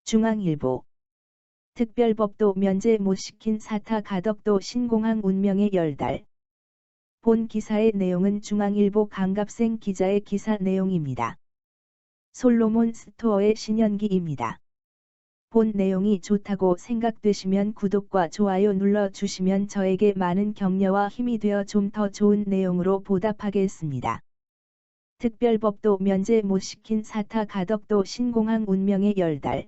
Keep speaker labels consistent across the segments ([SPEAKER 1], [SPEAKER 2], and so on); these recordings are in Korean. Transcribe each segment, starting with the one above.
[SPEAKER 1] 중앙일보. 특별법도 면제 못 시킨 사타 가덕도 신공항 운명의 10달. 본 기사의 내용은 중앙일보 강갑생 기자의 기사 내용입니다. 솔로몬 스토어의 신현기입니다. 본 내용이 좋다고 생각되시면 구독과 좋아요 눌러주시면 저에게 많은 격려와 힘이 되어 좀 더 좋은 내용으로 보답하겠습니다. 특별법도 면제 못 시킨 사타 가덕도 신공항 운명의 10달.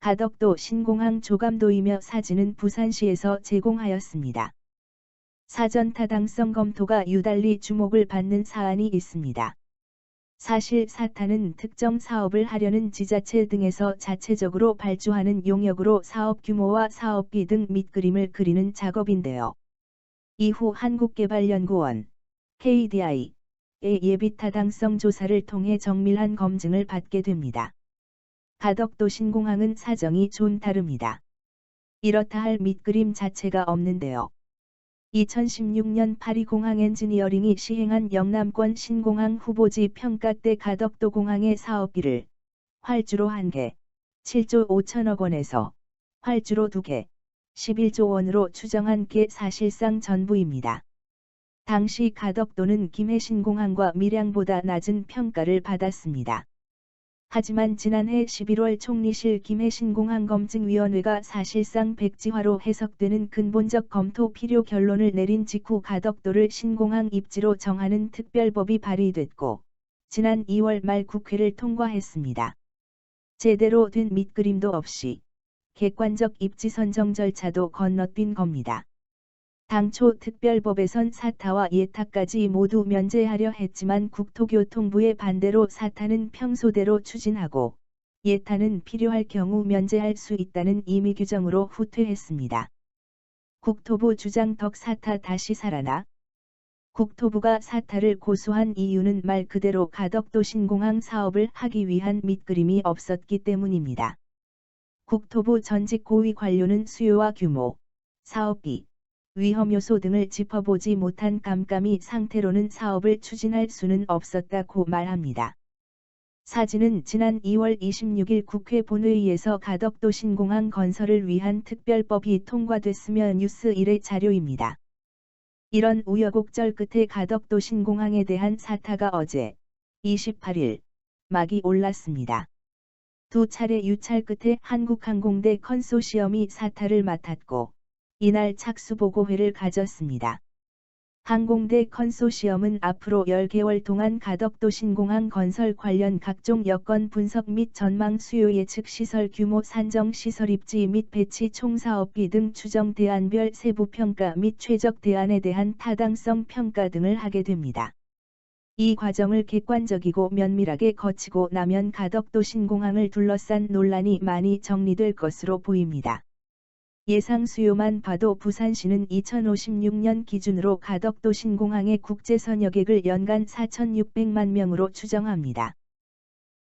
[SPEAKER 1] 가덕도 신공항 조감도이며 사진은 부산시에서 제공하였습니다. 사전 타당성 검토가 유달리 주목을 받는 사안이 있습니다. 사실 사타는 특정 사업을 하려는 지자체 등에서 자체적으로 발주하는 용역으로 사업 규모와 사업비 등 밑그림을 그리는 작업인데요. 이후 한국개발연구원 KDI의 예비 타당성 조사를 통해 정밀한 검증을 받게 됩니다. 가덕도 신공항은 사정이 좀 다릅니다. 이렇다 할 밑그림 자체가 없는데요. 2016년 파리공항 엔지니어링이 시행한 영남권 신공항 후보지 평가 때 가덕도 공항의 사업비를 활주로 1개, 7조 5천억 원에서 활주로 2개, 11조 원으로 추정한 게 사실상 전부입니다. 당시 가덕도는 김해 신공항과 밀양보다 낮은 평가를 받았습니다. 하지만 지난해 11월 총리실 김해 신공항 검증위원회가 사실상 백지화로 해석되는 근본적 검토 필요 결론을 내린 직후 가덕도를 신공항 입지로 정하는 특별법이 발의됐고, 지난 2월 말 국회를 통과했습니다. 제대로 된 밑그림도 없이 객관적 입지 선정 절차도 건너뛴 겁니다. 당초 특별법에선 사타와 예타까지 모두 면제하려 했지만 국토교통부의 반대로 사타는 평소대로 추진하고 예타는 필요할 경우 면제할 수 있다는 임의 규정으로 후퇴했습니다. 국토부 주장 덕 사타 다시 살아나? 국토부가 사타를 고수한 이유는 말 그대로 가덕도 신공항 사업을 하기 위한 밑그림이 없었기 때문입니다. 국토부 전직 고위 관료는 수요와 규모, 사업비, 위험 요소 등을 짚어보지 못한 깜깜이 상태로는 사업을 추진할 수는 없었다고 말합니다. 사진은 지난 2월 26일 국회 본회의에서 가덕도 신공항 건설을 위한 특별법이 통과됐으며 뉴스1의 자료입니다. 이런 우여곡절 끝에 가덕도 신공항에 대한 사타가 어제 28일 막이 올랐습니다. 두 차례 유찰 끝에 한국항공대 컨소시엄이 사타를 맡았고 이날 착수보고회를 가졌습니다. 항공대 컨소시엄은 앞으로 10개월 동안 가덕도 신공항 건설 관련 각종 여건 분석 및 전망 수요 예측 시설 규모 산정 시설 입지 및 배치 총 사업비 등 추정 대안별 세부 평가 및 최적 대안에 대한 타당성 평가 등을 하게 됩니다. 이 과정을 객관적이고 면밀하게 거치고 나면 가덕도 신공항을 둘러싼 논란이 많이 정리될 것으로 보입니다. 예상 수요만 봐도 부산시는 2056년 기준으로 가덕도 신공항의 국제선 여객을 연간 4,600만 명으로 추정합니다.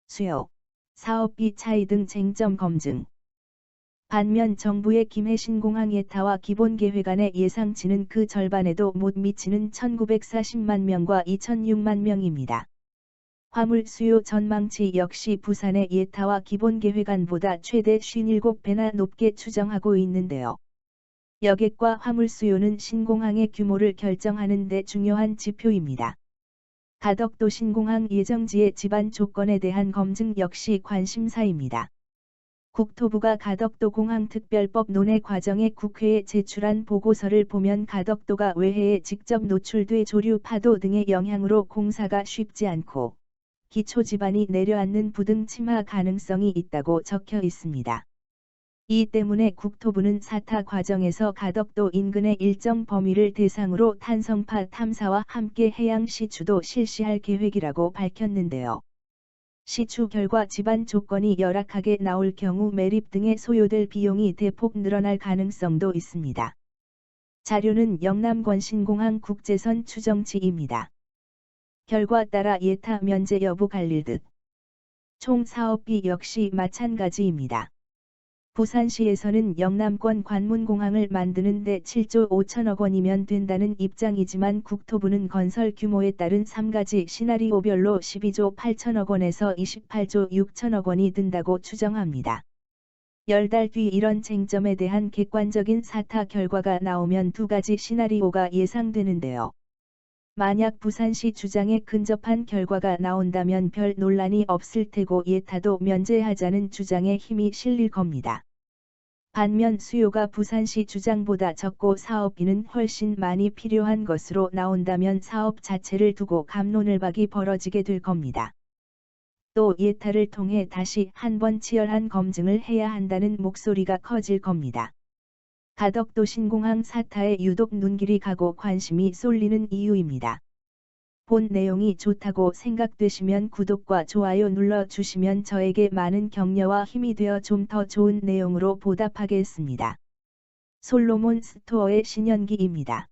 [SPEAKER 1] 수요, 사업비 차이 등 쟁점 검증. 반면 정부의 김해 신공항 예타와 기본계획 안의 예상치는 그 절반에도 못 미치는 1,940만 명과 2,006만 명입니다. 화물 수요 전망치 역시 부산의 예타와 기본계획안보다 최대 57배나 높게 추정하고 있는데요. 여객과 화물 수요는 신공항의 규모를 결정하는 데 중요한 지표입니다. 가덕도 신공항 예정지의 집안 조건에 대한 검증 역시 관심사입니다. 국토부가 가덕도 공항 특별법 논의 과정에 국회에 제출한 보고서를 보면 가덕도가 외해에 직접 노출돼 조류 파도 등의 영향으로 공사가 쉽지 않고 기초 지반이 내려앉는 부등 침하 가능성이 있다고 적혀 있습니다. 이 때문에 국토부는 사타 과정에서 가덕도 인근의 일정 범위를 대상으로 탄성파 탐사와 함께 해양 시추도 실시할 계획이라고 밝혔는데요. 시추 결과 지반 조건이 열악하게 나올 경우 매립 등에 소요될 비용이 대폭 늘어날 가능성도 있습니다. 자료는 영남권 신공항 국제선 추정치입니다. 결과 따라 예타 면제 여부 갈릴 듯. 총 사업비 역시 마찬가지입니다. 부산시에서는 영남권 관문공항을 만드는 데 7조 5천억 원이면 된다는 입장이지만 국토부는 건설 규모에 따른 3가지 시나리오별로 12조 8천억 원에서 28조 6천억 원이 든다고 추정합니다. 10달 뒤 이런 쟁점에 대한 객관적인 사타 결과가 나오면 두 가지 시나리오가 예상되는데요. 만약 부산시 주장에 근접한 결과가 나온다면 별 논란이 없을 테고 예타도 면제하자는 주장에 힘이 실릴 겁니다. 반면 수요가 부산시 주장보다 적고 사업비는 훨씬 많이 필요한 것으로 나온다면 사업 자체를 두고 갑론을박이 벌어지게 될 겁니다. 또 예타를 통해 다시 한번 치열한 검증을 해야 한다는 목소리가 커질 겁니다. 가덕도 신공항 사태에 유독 눈길이 가고 관심이 쏠리는 이유입니다. 본 내용이 좋다고 생각되시면 구독과 좋아요 눌러주시면 저에게 많은 격려와 힘이 되어 좀 더 좋은 내용으로 보답하겠습니다. 솔로몬 스토어의 신현기입니다.